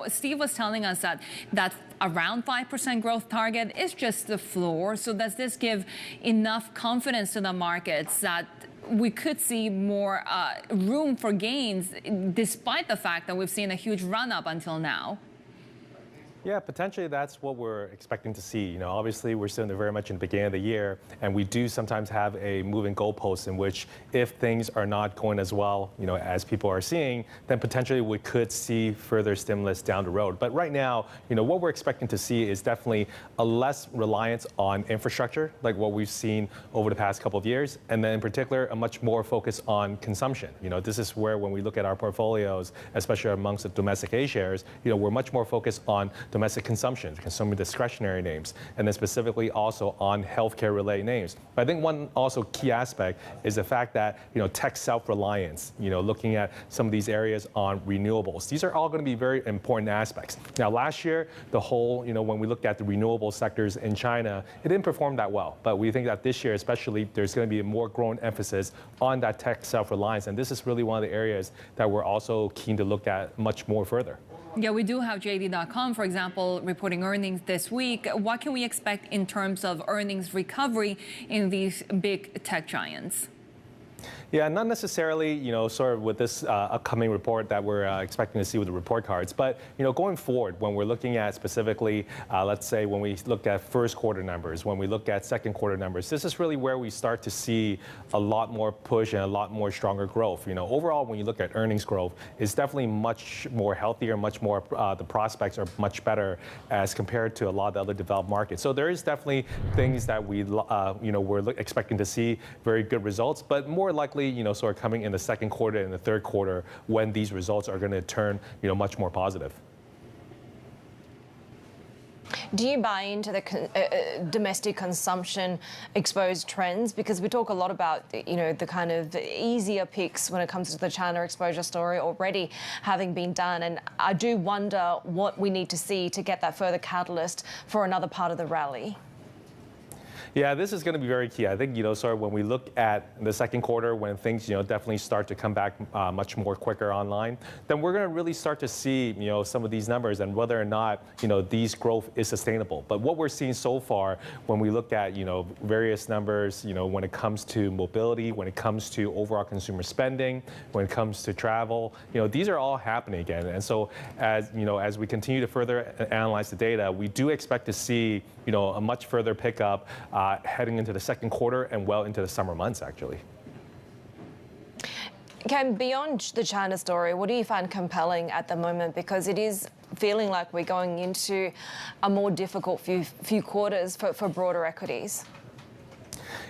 Steve was telling us that around 5% growth target is just the floor. So does this give enough confidence to the markets that we could see more room for gains, despite the fact that we've seen a huge run up until now? Yeah, potentially that's what we're expecting to see. Obviously we're still very much in the beginning of the year, and we do sometimes have a moving goalpost in which if things are not going as well, as people are seeing, then potentially we could see further stimulus down the road. But right now, what we're expecting to see is definitely a less reliance on infrastructure, like what we've seen over the past couple of years, and then in particular, a much more focus on consumption. This is where when we look at our portfolios, especially amongst the domestic A shares, we're much more focused on domestic consumption, consumer discretionary names, and then specifically also on healthcare related names. But I think one also key aspect is the fact that, tech self-reliance, looking at some of these areas on renewables. These are all going to be very important aspects. Now, last year, the whole, when we looked at the renewable sectors in China, it didn't perform that well. But we think that this year, especially, there's going to be a more growing emphasis on that tech self-reliance. And this is really one of the areas that we're also keen to look at much more further. Yeah, we do have JD.com, for example, reporting earnings this week. What can we expect in terms of earnings recovery in these big tech giants? Yeah, not necessarily, sort of with this upcoming report that we're expecting to see with the report cards. But, going forward, when we're looking at specifically, let's say when we look at first quarter numbers, when we look at second quarter numbers, this is really where we start to see a lot more push and a lot more stronger growth. Overall, when you look at earnings growth, it's definitely much more healthier, much more, the prospects are much better as compared to a lot of the other developed markets. So there is definitely things that we're expecting to see very good results, but more likely, sort of coming in the second quarter and the third quarter when these results are going to turn, much more positive. Do you buy into the domestic consumption exposed trends? Because we talk a lot about, the kind of easier picks when it comes to the China exposure story already having been done. And I do wonder what we need to see to get that further catalyst for another part of the rally. Yeah, this is going to be very key. I think, sort of when we look at the second quarter, when things, definitely start to come back much more quicker online, then we're going to really start to see, some of these numbers and whether or not, these growth is sustainable. But what we're seeing so far, when we look at, various numbers, when it comes to mobility, when it comes to overall consumer spending, when it comes to travel, these are all happening again. And so as we continue to further analyze the data, we do expect to see, a much further pickup heading into the second quarter and well into the summer months, actually. Ken, beyond the China story, what do you find compelling at the moment? Because it is feeling like we're going into a more difficult few quarters for broader equities.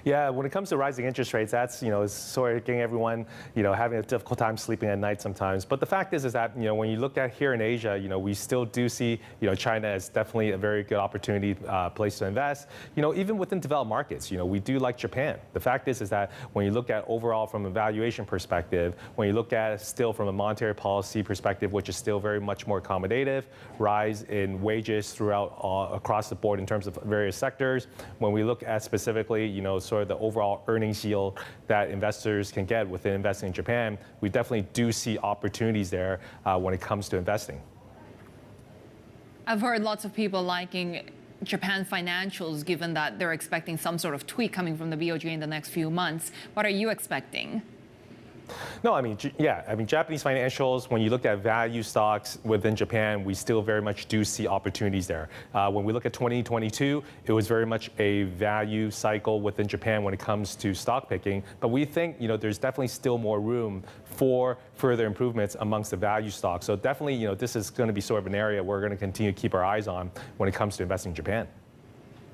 Yeah, when it comes to rising interest rates, that's, is sort of getting everyone, having a difficult time sleeping at night sometimes. But the fact is that, when you look at here in Asia, we still do see, China as definitely a very good opportunity place to invest. Even within developed markets, we do like Japan. The fact is that when you look at overall from a valuation perspective, when you look at it still from a monetary policy perspective, which is still very much more accommodative, rise in wages throughout across the board in terms of various sectors. When we look at specifically, sort of the overall earnings yield that investors can get within investing in Japan, we definitely do see opportunities there when it comes to investing. I've heard lots of people liking Japan financials, given that they're expecting some sort of tweak coming from the BOJ in the next few months. What are you expecting? No, Japanese financials, when you look at value stocks within Japan, we still very much do see opportunities there. When we look at 2022, it was very much a value cycle within Japan when it comes to stock picking. But we think, there's definitely still more room for further improvements amongst the value stocks. So definitely, this is going to be sort of an area we're going to continue to keep our eyes on when it comes to investing in Japan.